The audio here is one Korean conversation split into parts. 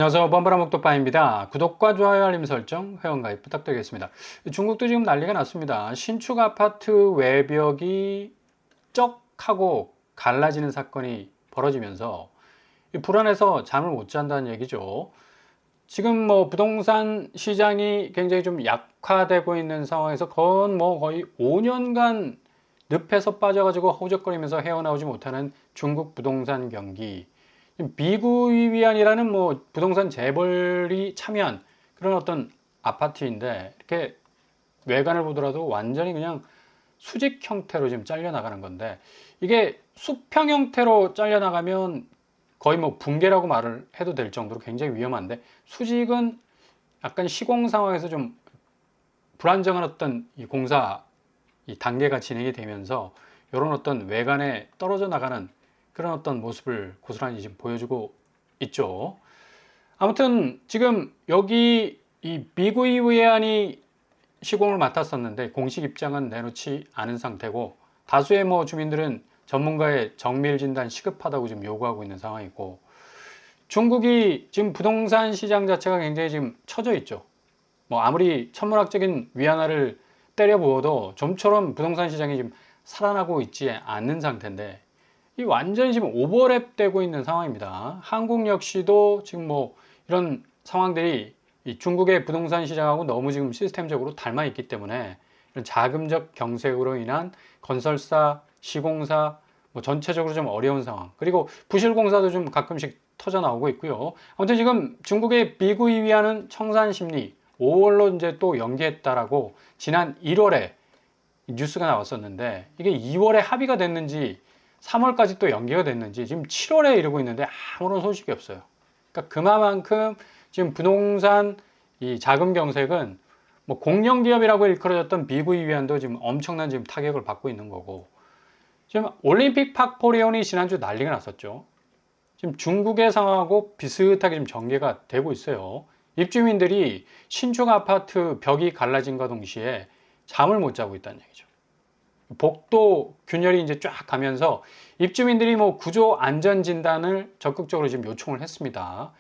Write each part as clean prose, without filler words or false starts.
안녕하세요. 뻔뻔한목도빠입니다. 구독과 좋아요, 알림 설정, 회원가입 부탁드리겠습니다. 중국도 지금 난리가 났습니다. 신축 아파트 외벽이 쩍 하고 갈라지는 사건이 벌어지면서 불안해서 잠을 못 잔다는 얘기죠. 지금 부동산 시장이 굉장히 좀 약화되고 있는 상황에서 거의 5년간 늪에서 빠져가지고 허우적거리면서 헤어나오지 못하는 중국 부동산 경기. 비구이위안이라는 부동산 재벌이 참여한 그런 어떤 아파트인데, 이렇게 외관을 보더라도 완전히 그냥 수직 형태로 지금 잘려나가는 건데, 이게 수평 형태로 잘려나가면 거의 붕괴라고 말을 해도 될 정도로 굉장히 위험한데, 수직은 약간 시공 상황에서 좀 불안정한 어떤 이 공사 이 단계가 진행이 되면서 이런 어떤 외관에 떨어져 나가는 그런 어떤 모습을 고스란히 지금 보여주고 있죠. 아무튼 지금 여기 이 비구이위안이 시공을 맡았었는데 공식 입장은 내놓지 않은 상태고, 다수의 주민들은 전문가의 정밀 진단 시급하다고 지금 요구하고 있는 상황이고, 중국이 지금 부동산 시장 자체가 굉장히 지금 처져 있죠. 아무리 천문학적인 위안화를 때려 부어도 좀처럼 부동산 시장이 지금 살아나고 있지 않는 상태인데, 이 완전히 지금 오버랩 되고 있는 상황입니다. 한국 역시도 지금 이런 상황들이 이 중국의 부동산 시장하고 너무 지금 시스템적으로 닮아 있기 때문에 이런 자금적 경색으로 인한 건설사, 시공사 전체적으로 좀 어려운 상황, 그리고 부실공사도 좀 가끔씩 터져 나오고 있고요. 아무튼 지금 중국의 비구이위안은 청산심리 5월로 이제 또 연기했다라고 지난 1월에 뉴스가 나왔었는데, 이게 2월에 합의가 됐는지 3월까지 또 연기가 됐는지 지금 7월에 이러고 있는데 아무런 소식이 없어요. 그러니까 그만큼 지금 부동산 이 자금 경색은 공영기업이라고 일컬어졌던 비구이위안도 지금 엄청난 지금 타격을 받고 있는 거고, 지금 올림픽 팍포레온이 지난주 난리가 났었죠. 지금 중국의 상황하고 비슷하게 지금 전개가 되고 있어요. 입주민들이 신축 아파트 벽이 갈라진과 동시에 잠을 못 자고 있다는 얘기죠. 복도 균열이 이제 쫙 가면서 입주민들이 구조 안전 진단을 적극적으로 지금 요청을 했습니다.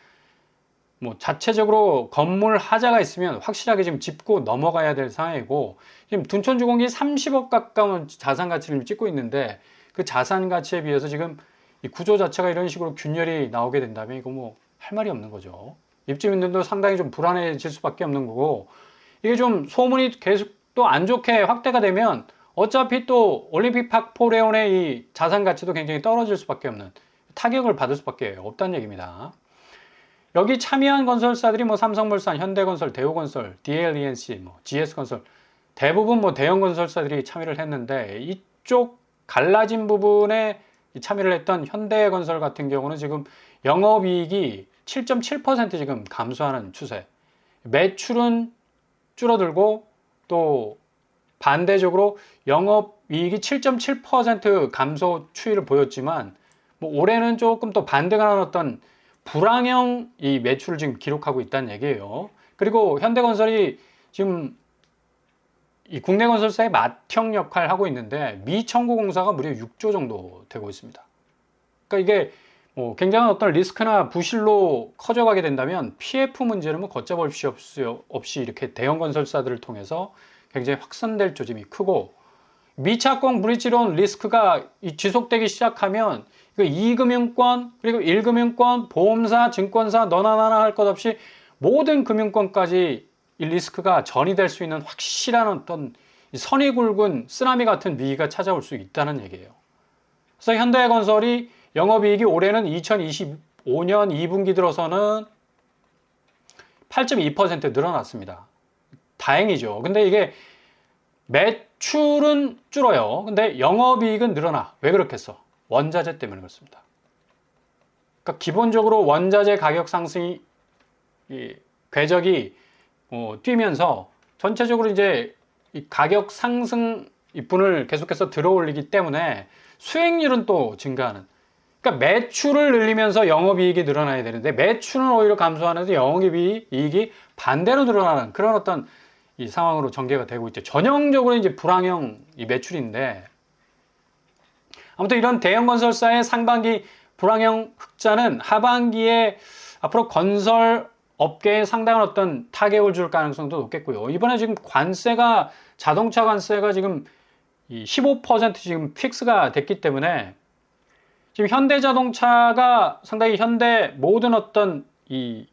자체적으로 건물 하자가 있으면 확실하게 지금 짚고 넘어가야 될 상황이고, 지금 둔촌주공이 30억 가까운 자산 가치를 찍고 있는데, 그 자산 가치에 비해서 지금 이 구조 자체가 이런 식으로 균열이 나오게 된다면 이거 할 말이 없는 거죠. 입주민들도 상당히 좀 불안해질 수밖에 없는 거고, 이게 좀 소문이 계속 또 안 좋게 확대가 되면 어차피 또 올림픽 팍포레온의 이 자산 가치도 굉장히 떨어질 수밖에 없는, 타격을 받을 수밖에 없다는 얘기입니다. 여기 참여한 건설사들이 삼성물산, 현대건설, 대우건설, DLENC, GS건설 대부분 대형 건설사들이 참여를 했는데, 이쪽 갈라진 부분에 참여를 했던 현대건설 같은 경우는 지금 영업이익이 7.7% 지금 감소하는 추세. 매출은 줄어들고 또 반대적으로 영업이익이 7.7% 감소 추이를 보였지만, 올해는 조금 또 반등하는 어떤 불황형 이 매출을 지금 기록하고 있다는 얘기예요. 그리고 현대건설이 지금 이 국내 건설사의 맏형 역할을 하고 있는데, 미청구 공사가 무려 6조 정도 되고 있습니다. 그러니까 이게 굉장한 어떤 리스크나 부실로 커져가게 된다면 PF 문제는 걷잡을 수 없이 이렇게 대형 건설사들을 통해서 굉장히 확산될 조짐이 크고, 미착공 브릿지론 리스크가 지속되기 시작하면 이거 2금융권, 그리고 1금융권, 보험사, 증권사 너나 나나 할 것 없이 모든 금융권까지 이 리스크가 전이될 수 있는 확실한 어떤 선이 굵은 쓰나미 같은 위기가 찾아올 수 있다는 얘기예요. 그래서 현대건설이 영업이익이 올해는 2025년 2분기 들어서는 8.2% 늘어났습니다. 다행이죠. 근데 이게 매출은 줄어요. 근데 영업이익은 늘어나. 왜 그렇겠어? 원자재 때문에 그렇습니다. 그러니까 기본적으로 원자재 가격 상승이 궤적이 뛰면서 전체적으로 이제 이 가격 상승 분을 계속해서 들어올리기 때문에 수익률은 또 증가하는. 그러니까 매출을 늘리면서 영업이익이 늘어나야 되는데, 매출은 오히려 감소하는데 영업이익이 반대로 늘어나는 그런 어떤 이 상황으로 전개가 되고 있죠. 전형적으로 이제 불황형 이 매출인데, 아무튼 이런 대형 건설사의 상반기 불황형 흑자는 하반기에 앞으로 건설 업계에 상당한 어떤 타격을 줄 가능성도 높겠고요. 이번에 지금 관세가 자동차 관세가 지금 15% 지금 픽스가 됐기 때문에 지금 현대자동차가 상당히 현대 모든 어떤 이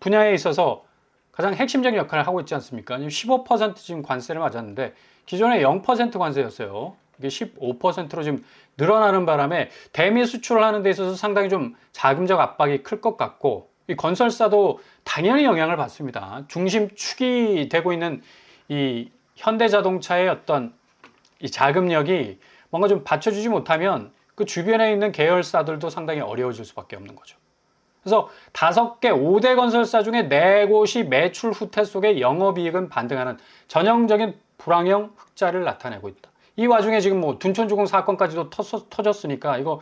분야에 있어서 가장 핵심적인 역할을 하고 있지 않습니까? 15% 지금 관세를 맞았는데 기존에 0% 관세였어요. 이게 15%로 지금 늘어나는 바람에 대미 수출을 하는 데 있어서 상당히 좀 자금적 압박이 클 것 같고 이 건설사도 당연히 영향을 받습니다. 중심축이 되고 있는 이 현대자동차의 어떤 이 자금력이 뭔가 좀 받쳐주지 못하면 그 주변에 있는 계열사들도 상당히 어려워질 수밖에 없는 거죠. 그래서 5개, 5대 건설사 중에 4곳이 매출 후퇴 속에 영업이익은 반등하는 전형적인 불황형 흑자를 나타내고 있다. 이 와중에 지금 뭐 둔촌주공 사건까지도 터졌으니까 이거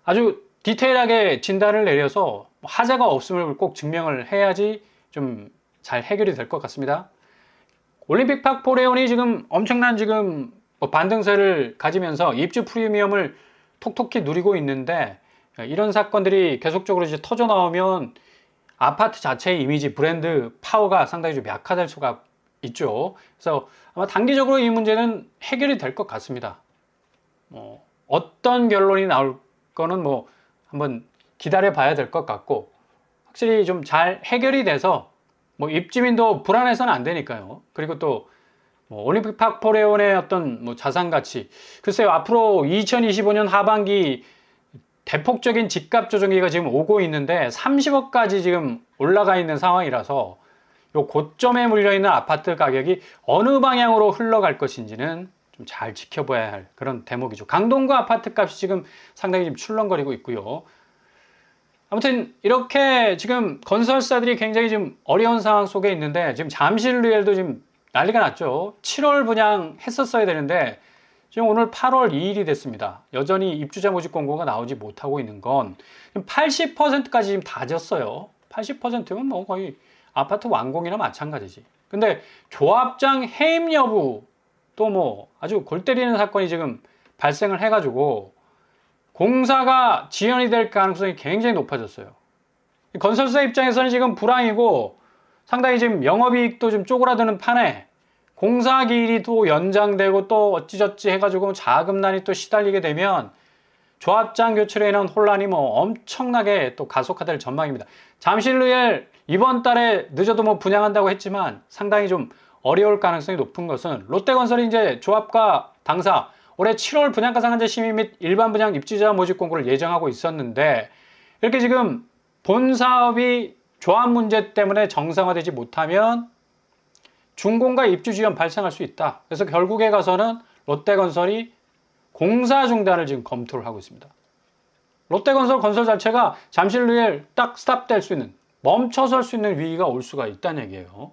아주 디테일하게 진단을 내려서 하자가 없음을 꼭 증명을 해야지 좀 잘 해결이 될 것 같습니다. 올림픽팍 포레온이 지금 엄청난 지금 반등세를 가지면서 입주 프리미엄을 톡톡히 누리고 있는데 이런 사건들이 계속적으로 이제 터져 나오면 아파트 자체의 이미지, 브랜드 파워가 상당히 좀 약화될 수가 있죠. 그래서 아마 단기적으로 이 문제는 해결이 될 것 같습니다. 어떤 결론이 나올 거는 뭐 한번 기다려 봐야 될 것 같고 확실히 좀 잘 해결이 돼서 뭐 입주민도 불안해서는 안 되니까요. 그리고 또 올림픽팍 포레온의 어떤 뭐 자산 가치 글쎄요 앞으로 2025년 하반기 대폭적인 집값 조정기가 지금 오고 있는데 30억까지 지금 올라가 있는 상황이라서 요 고점에 물려있는 아파트 가격이 어느 방향으로 흘러갈 것인지는 좀 잘 지켜봐야 할 그런 대목이죠. 강동구 아파트 값이 지금 상당히 좀 출렁거리고 있고요. 아무튼 이렇게 지금 건설사들이 굉장히 좀 어려운 상황 속에 있는데 지금 잠실루엘도 지금 난리가 났죠. 7월 분양했었어야 되는데 지금 오늘 8월 2일이 됐습니다. 여전히 입주자 모집 공고가 나오지 못하고 있는 건 80%까지 지금 다 졌어요. 80%면 뭐 거의 아파트 완공이나 마찬가지지. 근데 조합장 해임 여부 또 뭐 아주 골 때리는 사건이 지금 발생을 해가지고 공사가 지연이 될 가능성이 굉장히 높아졌어요. 건설사 입장에서는 지금 불황이고 상당히 지금 영업이익도 좀 쪼그라드는 판에 공사 기일이 또 연장되고 또 어찌저찌 해가지고 자금난이 또 시달리게 되면 조합장 교체로 인한 혼란이 뭐 엄청나게 또 가속화될 전망입니다. 잠실루엘 이번 달에 늦어도 뭐 분양한다고 했지만 상당히 좀 어려울 가능성이 높은 것은 롯데건설이 이제 조합과 당사 올해 7월 분양가 상한제 심의 및 일반 분양 입주자 모집 공고를 예정하고 있었는데 이렇게 지금 본 사업이 조합 문제 때문에 정상화되지 못하면 준공과 입주 지연 발생할 수 있다. 그래서 결국에 가서는 롯데건설이 공사 중단을 지금 검토를 하고 있습니다. 롯데건설 건설 자체가 잠실루엘 딱 스탑될 수 있는 멈춰설 수 있는 위기가 올 수가 있다는 얘기예요.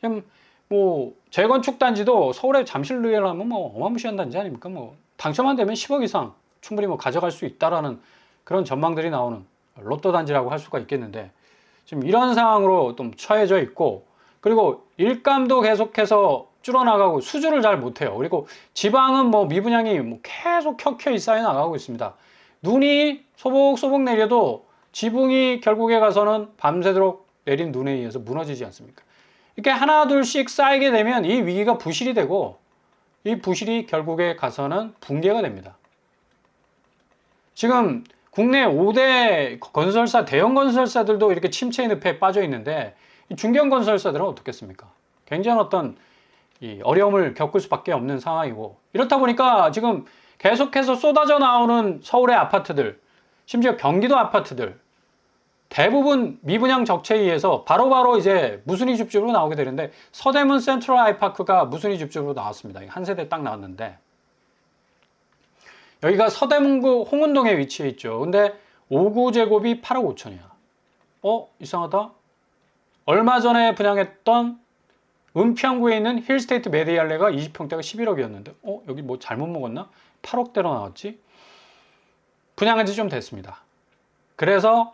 지금 뭐 재건축 단지도 서울의 잠실루엘 하면 뭐 어마무시한 단지 아닙니까? 뭐 당첨만 되면 10억 이상 충분히 뭐 가져갈 수 있다라는 그런 전망들이 나오는 로또 단지라고 할 수가 있겠는데 지금 이런 상황으로 좀 처해져 있고 그리고 일감도 계속해서 줄어나가고 수주를 잘 못해요. 그리고 지방은 뭐 미분양이 뭐 계속 켜켜이 쌓여 나가고 있습니다. 눈이 소복소복 내려도 지붕이 결국에 가서는 밤새도록 내린 눈에 의해서 무너지지 않습니까? 이렇게 하나 둘씩 쌓이게 되면 이 위기가 부실이 되고 이 부실이 결국에 가서는 붕괴가 됩니다. 지금 국내 5대 건설사, 대형 건설사들도 이렇게 침체의 늪에 빠져 있는데 중견 건설사들은 어떻겠습니까? 굉장히 어떤 이 어려움을 겪을 수밖에 없는 상황이고 이렇다 보니까 지금 계속해서 쏟아져 나오는 서울의 아파트들, 심지어 경기도 아파트들 대부분 미분양 적체에 의해서 바로바로 이제 무순위 줍줍으로 나오게 되는데 서대문 센트럴 아이파크가 무순위 줍줍으로 나왔습니다. 한 세대 딱 나왔는데 여기가 서대문구 홍은동에 위치해 있죠. 근데 5구제곱이 8억 5천이야. 이상하다. 얼마 전에 분양했던 은평구에 있는 힐스테이트 메디알레가 20평대가 11억이었는데 여기 뭐 잘못 먹었나? 8억대로 나왔지? 분양한 지 좀 됐습니다. 그래서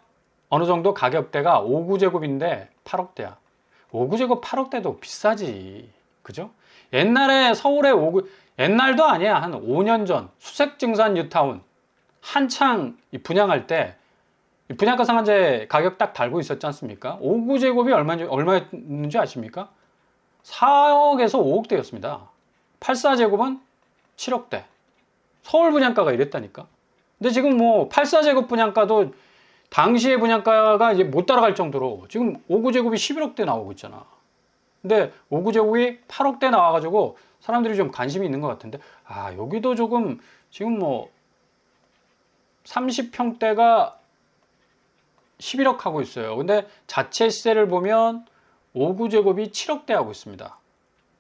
어느 정도 가격대가 5구제곱인데 8억대야. 5구제곱 8억대도 비싸지. 그죠? 옛날에 서울에 옛날도 아니야. 한 5년 전 수색증산 뉴타운 한창 분양할 때 분양가 상한제 가격 딱 달고 있었지 않습니까? 5구제곱이 얼마였는지 아십니까? 4억에서 5억대였습니다. 84제곱은 7억대. 서울 분양가가 이랬다니까. 근데 지금 뭐 84제곱 분양가도 당시의 분양가가 이제 못 따라갈 정도로 지금 5구제곱이 11억대 나오고 있잖아. 근데 5구제곱이 8억대 나와가지고 사람들이 좀 관심이 있는 것 같은데, 아, 여기도 조금 지금 뭐 30평대가 11억 하고 있어요. 근데 자체 시세를 보면 5구제곱이 7억대 하고 있습니다.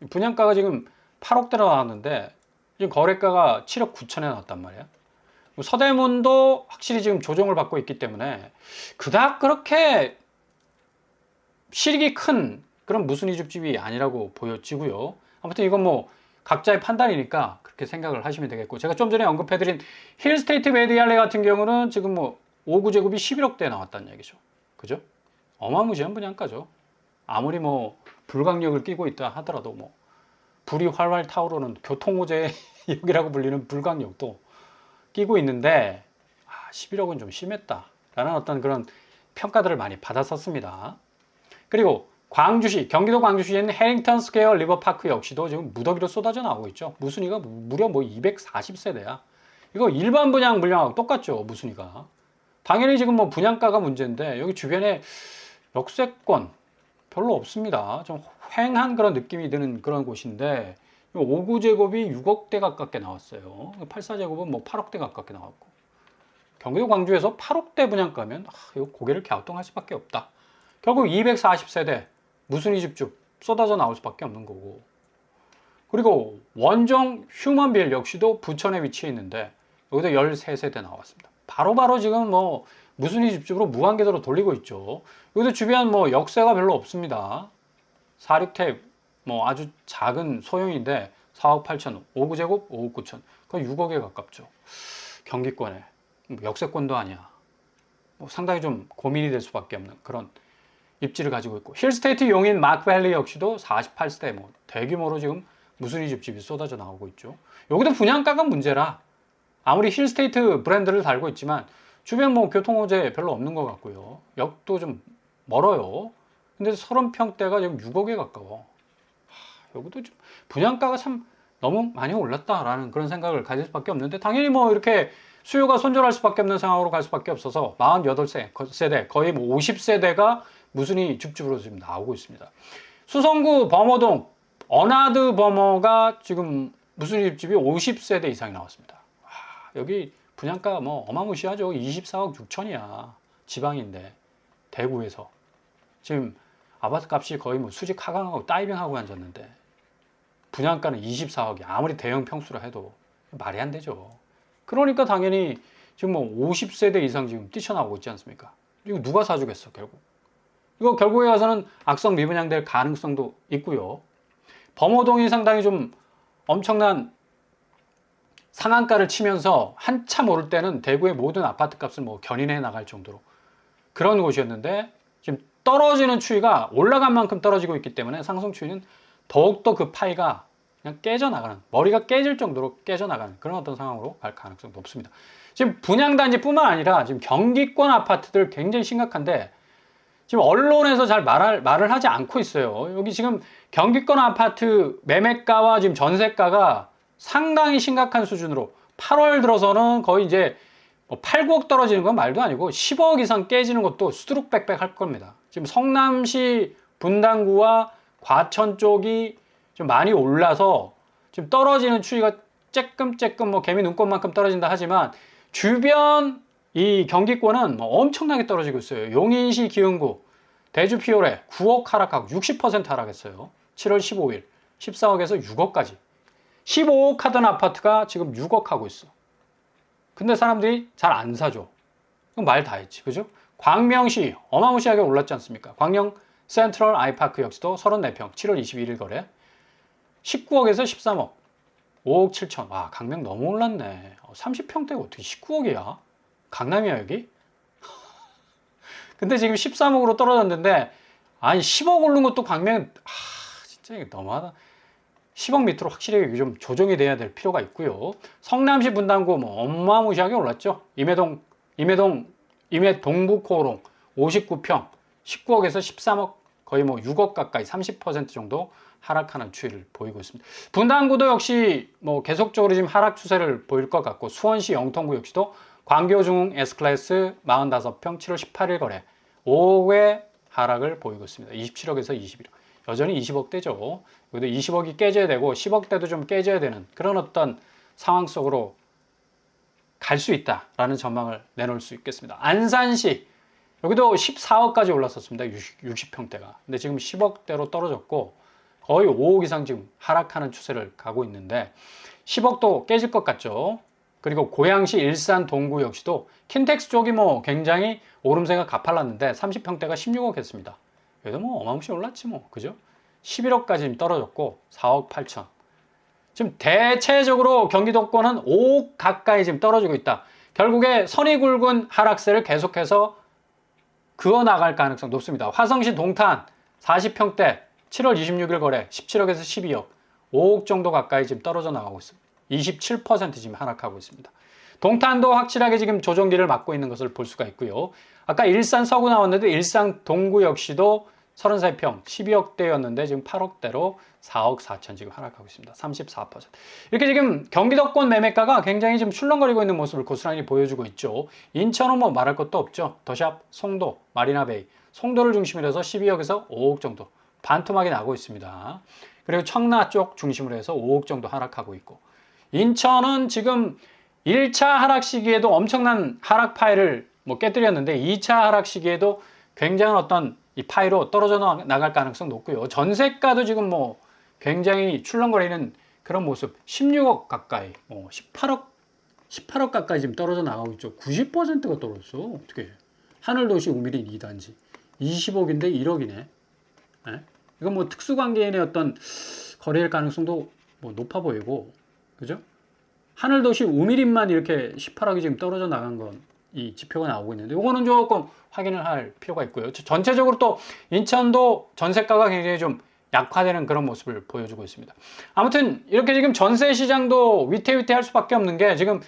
분양가가 지금 8억대로 나왔는데 지금 거래가가 7억 9천에 나왔단 말이야. 서대문도 확실히 지금 조정을 받고 있기 때문에 그닥 그렇게 실익이 큰 그런 무순위 집집이 아니라고 보여지고요. 아무튼 이건 뭐 각자의 판단이니까 그렇게 생각을 하시면 되겠고, 제가 좀 전에 언급해드린 힐스테이트 메디알레 같은 경우는 지금 뭐 5구제곱이 11억대에 나왔다는 얘기죠. 그죠? 어마무시한 분양가죠. 아무리 뭐 불강력을 끼고 있다 하더라도 뭐 불이 활활 타오르는 교통호재 역이라고 불리는 불강력도 끼고 있는데, 11억은 좀 심했다라는 어떤 그런 평가들을 많이 받았었습니다. 그리고 광주시, 경기도 광주시에 있는 해링턴 스퀘어 리버파크 역시도 지금 무더기로 쏟아져 나오고 있죠. 무순위가 무려 뭐 240세대야. 이거 일반 분양 물량하고 똑같죠, 무순위가. 당연히 지금 뭐 분양가가 문제인데 여기 주변에 역세권 별로 없습니다. 좀 휑한 그런 느낌이 드는 그런 곳인데 5구제곱이 6억대 가깝게 나왔어요. 84제곱은 뭐 8억대 가깝게 나왔고, 경기도 광주에서 8억대 분양가면 이거 고개를 갸우뚱할 수밖에 없다. 결국 240세대 무순위 집중 쏟아져 나올 수밖에 없는 거고, 그리고 원정 휴먼빌 역시도 부천에 위치해 있는데 여기도 13세대 나왔습니다. 바로바로 지금 뭐 무순위 집중으로 무한궤도로 돌리고 있죠. 여기도 주변 뭐 역세가 별로 없습니다. 46탭 뭐 아주 작은 소형인데 4억 8천, 5구제곱 5억 9천, 거의 6억에 가깝죠. 경기권에 역세권도 아니야. 뭐 상당히 좀 고민이 될 수밖에 없는 그런 입지를 가지고 있고, 힐스테이트 용인 마크밸리 역시도 48세대 뭐 대규모로 지금 무순위 집집이 쏟아져 나오고 있죠. 여기도 분양가가 문제라 아무리 힐스테이트 브랜드를 달고 있지만 주변 뭐 교통호재 별로 없는 것 같고요. 역도 좀 멀어요. 근데 30평대가 지금 6억에 가까워. 여기도 좀 분양가가 참 너무 많이 올랐다라는 그런 생각을 가질 수밖에 없는데, 당연히 뭐 이렇게 수요가 손절할 수밖에 없는 상황으로 갈 수밖에 없어서 48세대, 거의 뭐 50세대가 무순위 집집으로 지금 나오고 있습니다. 수성구 범어동 어나드 범어가 지금 무순위 집집이 50세대 이상이 나왔습니다. 여기 분양가 뭐 어마무시하죠. 24억 6천이야. 지방인데 대구에서 지금 아파트 값이 거의 뭐 수직 하강하고 다이빙하고 앉았는데 분양가는 24억이 아무리 대형 평수라 해도 말이 안 되죠. 그러니까 당연히 지금 뭐 50세대 이상 지금 뛰쳐나오고 있지 않습니까? 이거 누가 사주겠어 결국. 이거 결국에 가서는 악성 미분양될 가능성도 있고요. 범어동이 상당히 좀 엄청난 상한가를 치면서 한참 오를 때는 대구의 모든 아파트 값을 뭐 견인해 나갈 정도로 그런 곳이었는데, 지금 떨어지는 추이가 올라간 만큼 떨어지고 있기 때문에 상승 추이는 더욱더 그 파이가 그냥 깨져나가는, 머리가 깨질 정도로 깨져나가는 그런 어떤 상황으로 갈 가능성이 높습니다. 지금 분양단지뿐만 아니라 지금 경기권 아파트들 굉장히 심각한데 지금 언론에서 잘 말을 하지 않고 있어요. 여기 지금 경기권 아파트 매매가와 지금 전세가가 상당히 심각한 수준으로 8월 들어서는 거의 이제 뭐 8, 9억 떨어지는 건 말도 아니고 10억 이상 깨지는 것도 수두룩빽빽 할 겁니다. 지금 성남시 분당구와 과천 쪽이 좀 많이 올라서 지금 떨어지는 추이가 쬐끔쬐끔 뭐 개미 눈곱만큼 떨어진다 하지만 주변 이 경기권은 뭐 엄청나게 떨어지고 있어요. 용인시 기흥구 대주 피오레 9억 하락하고 60% 하락했어요. 7월 15일 14억에서 6억까지 15억 하던 아파트가 지금 6억 하고 있어. 근데 사람들이 잘 안 사죠. 말 다 했지, 그죠? 광명시 어마무시하게 올랐지 않습니까? 광명 센트럴 아이파크 역시도 34평 7월 21일 거래 19억에서 13억 5억 7천. 와, 강명 너무 올랐네. 30평대가 어떻게 19억이야? 강남이야 여기? 근데 지금 13억으로 떨어졌는데, 아니 10억 오른 것도 강명, 진짜 이거 너무하다. 10억 밑으로 확실히 좀 조정이 돼야 될 필요가 있고요. 성남시 분당구 뭐 어마무시하게 올랐죠. 임해동 임해 동부코오롱 59평 19억에서 13억 거의 뭐 6억 가까이 30% 정도 하락하는 추이를 보이고 있습니다. 분당구도 역시 뭐 계속적으로 지금 하락 추세를 보일 것 같고 수원시 영통구 역시도 광교중흥 S클래스 45평 7월 18일 거래 5억의 하락을 보이고 있습니다. 27억에서 21억. 여전히 20억대죠. 여기도 20억이 깨져야 되고 10억대도 좀 깨져야 되는 그런 어떤 상황 속으로 갈 수 있다라는 전망을 내놓을 수 있겠습니다. 안산시 여기도 14억까지 올랐었습니다. 60평대가. 근데 지금 10억대로 떨어졌고 거의 5억 이상 지금 하락하는 추세를 가고 있는데 10억도 깨질 것 같죠. 그리고 고양시 일산 동구 역시도 킨텍스 쪽이 뭐 굉장히 오름세가 가팔랐는데 30평대가 16억 했습니다. 여기도 뭐 어마무시 올랐지 뭐. 그죠? 11억까지 떨어졌고 4억 8천. 지금 대체적으로 경기도권은 5억 가까이 지금 떨어지고 있다. 결국에 선이 굵은 하락세를 계속해서 그어 나갈 가능성 높습니다. 화성시 동탄 40평대 7월 26일 거래 17억에서 12억 5억 정도 가까이 지금 떨어져 나가고 있습니다. 27% 지금 하락하고 있습니다. 동탄도 확실하게 지금 조정기를 맞고 있는 것을 볼 수가 있고요. 아까 일산 서구 나왔는데 일산 동구 역시도 33평 12억대였는데 지금 8억대로 4억 4천 지금 하락하고 있습니다. 34%. 이렇게 지금 경기도권 매매가가 굉장히 지금 출렁거리고 있는 모습을 고스란히 보여주고 있죠. 인천은 뭐 말할 것도 없죠. 더샵, 송도, 마리나베이, 송도를 중심으로 해서 12억에서 5억 정도 반토막이 나고 있습니다. 그리고 청라 쪽 중심으로 해서 5억 정도 하락하고 있고 인천은 지금 1차 하락 시기에도 엄청난 하락 파이를 뭐 깨뜨렸는데 2차 하락 시기에도 굉장한 어떤 이 파이로 떨어져 나갈 가능성 높고요. 전세가도 지금 뭐 굉장히 출렁거리는 그런 모습. 16억 가까이, 18억 가까이 지금 떨어져 나가고 있죠. 90%가 떨어졌어. 어떻게? 하늘도시 우미린 2단지. 20억인데 1억이네. 네? 이건 뭐 특수관계인의 어떤 거래일 가능성도 뭐 높아 보이고, 그죠? 하늘도시 우미린만 이렇게 18억이 지금 떨어져 나간 건 이 지표가 나오고 있는데 이거는 조금 확인을 할 필요가 있고요. 전체적으로 또 인천도 전세가가 굉장히 좀 약화되는 그런 모습을 보여주고 있습니다. 아무튼 이렇게 지금 전세 시장도 위태위태할 수밖에 없는 게 지금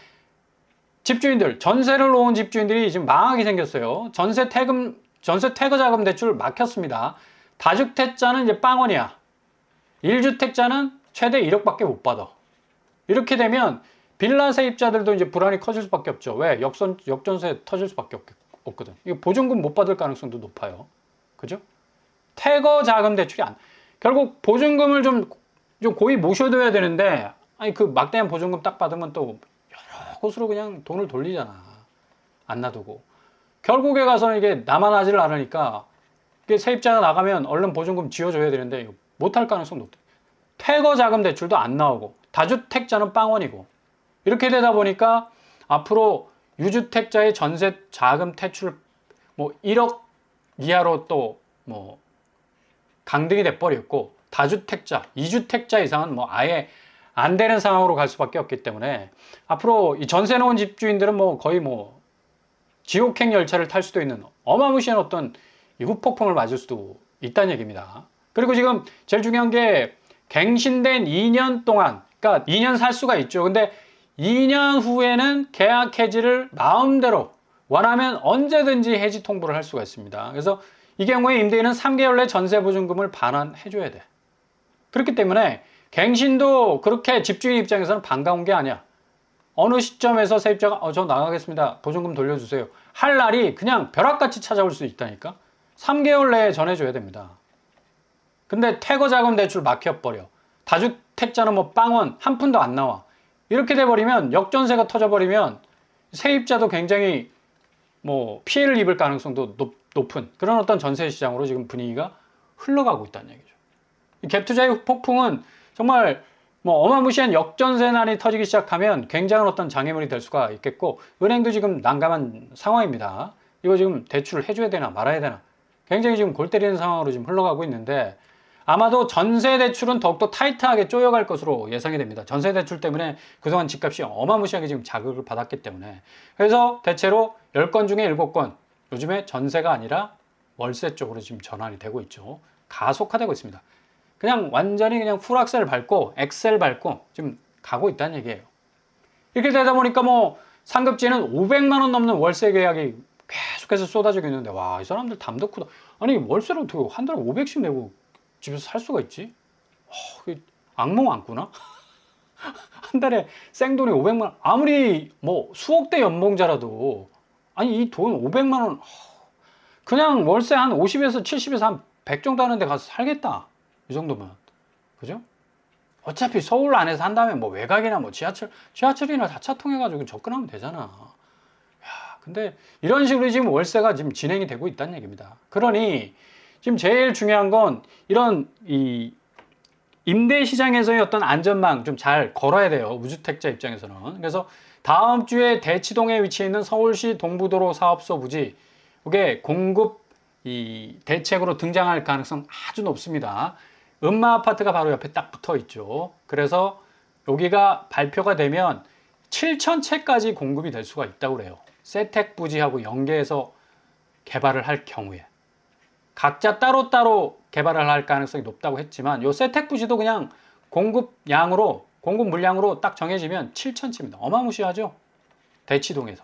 집주인들, 전세를 놓은 집주인들이 지금 망하게 생겼어요. 전세 퇴거 자금 대출 막혔습니다. 다주택자는 이제 빵원이야. 1주택자는 최대 1억밖에 못 받아. 이렇게 되면 빌라 세입자들도 이제 불안이 커질 수밖에 없죠. 왜? 역전세 터질 수밖에 없거든. 이거 보증금 못 받을 가능성도 높아요. 그죠? 퇴거 자금 대출이 결국 보증금을 좀 고이 모셔둬야 되는데, 아니, 그 막대한 보증금 딱 받으면 또 여러 곳으로 그냥 돈을 돌리잖아. 안 놔두고. 결국에 가서는 이게 남아나지를 않으니까, 이게 세입자가 나가면 얼른 보증금 지어줘야 되는데, 못할 가능성 높다. 퇴거 자금 대출도 안 나오고, 다주택자는 빵원이고, 이렇게 되다 보니까 앞으로 유주택자의 전세 자금 퇴출 뭐 1억 이하로 또 뭐 강등이 돼버렸고 다주택자, 2주택자 이상은 뭐 아예 안 되는 상황으로 갈 수밖에 없기 때문에 앞으로 이 전세 놓은 집주인들은 뭐 거의 뭐 지옥행 열차를 탈 수도 있는 어마무시한 어떤 이 후폭풍을 맞을 수도 있다는 얘기입니다. 그리고 지금 제일 중요한 게 갱신된 2년 동안, 그러니까 2년 살 수가 있죠. 근데 2년 후에는 계약 해지를 마음대로 원하면 언제든지 해지 통보를 할 수가 있습니다. 그래서 이 경우에 임대인은 3개월 내 전세 보증금을 반환해줘야 돼. 그렇기 때문에 갱신도 그렇게 집주인 입장에서는 반가운 게 아니야. 어느 시점에서 세입자가 저 나가겠습니다. 보증금 돌려주세요. 할 날이 그냥 벼락같이 찾아올 수 있다니까. 3개월 내에 전해줘야 됩니다. 근데 퇴거자금 대출 막혀버려. 다주택자는 뭐 빵원 한 푼도 안 나와. 이렇게 돼버리면 역전세가 터져버리면 세입자도 굉장히 뭐 피해를 입을 가능성도 높은 그런 어떤 전세 시장으로 지금 분위기가 흘러가고 있다는 얘기죠. 이 갭투자의 폭풍은 정말 뭐 어마무시한 역전세난이 터지기 시작하면 굉장한 어떤 장애물이 될 수가 있겠고 은행도 지금 난감한 상황입니다. 이거 지금 대출을 해줘야 되나 말아야 되나 굉장히 지금 골 때리는 상황으로 지금 흘러가고 있는데 아마도 전세 대출은 더욱더 타이트하게 쪼여갈 것으로 예상이 됩니다. 전세 대출 때문에 그동안 집값이 어마무시하게 지금 자극을 받았기 때문에. 그래서 대체로 10건 중에 7건 요즘에 전세가 아니라 월세 쪽으로 지금 전환이 되고 있죠. 가속화되고 있습니다. 그냥 완전히 그냥 풀악셀 밟고 엑셀 밟고 지금 가고 있다는 얘기예요. 이렇게 되다 보니까 뭐 상급지에는 500만 원 넘는 월세 계약이 계속해서 쏟아지고 있는데, 와, 이 사람들 담도 크다. 아니, 월세를 어떻게 한 달에 500씩 내고 집에서 살 수가 있지? 악몽 안 꾸나? 한 달에 생돈이 500만 원. 아무리 뭐 수억대 연봉자라도, 아니, 이 돈 500만 원, 그냥 월세 한 50에서 70에서 한 100 정도 하는데 가서 살겠다. 이 정도면. 그죠? 어차피 서울 안에서 한다면 뭐 외곽이나 뭐 지하철이나 자차 통해가지고 접근하면 되잖아. 야, 근데 이런 식으로 지금 월세가 지금 진행이 되고 있다는 얘기입니다. 그러니 지금 제일 중요한 건 이런 이 임대 시장에서의 어떤 안전망 좀 잘 걸어야 돼요. 무주택자 입장에서는. 그래서 다음 주에 대치동에 위치해 있는 서울시 동부도로 사업소 부지, 이게 공급 이 대책으로 등장할 가능성 아주 높습니다. 음마 아파트가 바로 옆에 딱 붙어 있죠. 그래서 여기가 발표가 되면 7,000채까지 공급이 될 수가 있다고 그래요. 세택 부지하고 연계해서 개발을 할 경우에. 각자 따로따로 개발을 할 가능성이 높다고 했지만, 요 세택 부지도 그냥 공급 물량으로 딱 정해지면 7,000채입니다. 어마무시하죠? 대치동에서.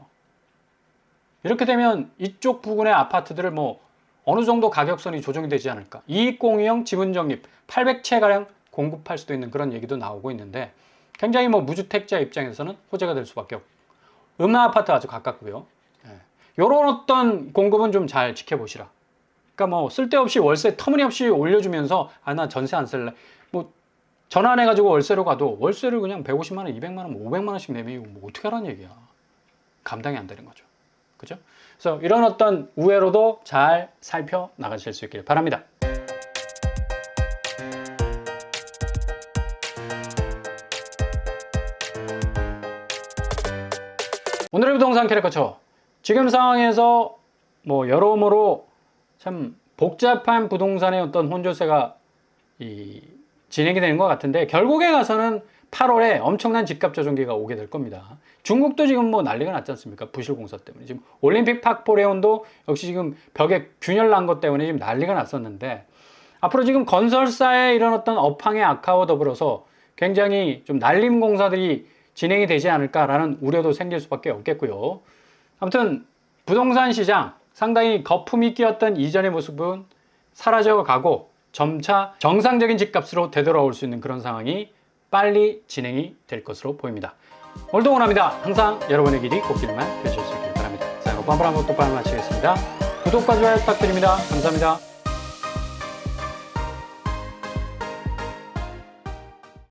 이렇게 되면 이쪽 부근의 아파트들을 뭐 어느 정도 가격선이 조정이 되지 않을까. 이익공유형 지분적립 800채가량 공급할 수도 있는 그런 얘기도 나오고 있는데, 굉장히 뭐 무주택자 입장에서는 호재가 될 수밖에 없고, 음마 아파트 아주 가깝고요. 요런 어떤 공급은 좀 잘 지켜보시라. 그러니까 뭐 쓸데없이 월세 터무니없이 올려주면서, 아, 나 전세 안 쓸래. 뭐 전환해가지고 월세로 가도 월세를 그냥 150만 원, 200만 원, 500만 원씩 내면 뭐 어떻게 하라는 얘기야. 감당이 안 되는 거죠. 그죠? 그래서 이런 어떤 우회로도 잘 살펴 나가실 수 있길 바랍니다. 오늘의 부동산 캐릭터처. 지금 상황에서 뭐 여러모로 참 복잡한 부동산의 어떤 혼조세가 진행이 되는 것 같은데, 결국에 가서는 8월에 엄청난 집값 조정기가 오게 될 겁니다. 중국도 지금 뭐 난리가 났지 않습니까? 부실공사 때문에. 지금 올림픽 팍포레온도 역시 지금 벽에 균열 난 것 때문에 지금 난리가 났었는데, 앞으로 지금 건설사의 이런 어떤 업황의 악화와 더불어서 굉장히 좀 날림 공사들이 진행이 되지 않을까라는 우려도 생길 수밖에 없겠고요. 아무튼 부동산 시장 상당히 거품이 끼었던 이전의 모습은 사라져가고 점차 정상적인 집값으로 되돌아올 수 있는 그런 상황이 빨리 진행이 될 것으로 보입니다. 오늘도 원합니다. 항상 여러분의 길이 꽃길만 되실 수 있길 바랍니다. 자, 오빠 한번 마치겠습니다. 구독과 좋아요 부탁드립니다. 감사합니다.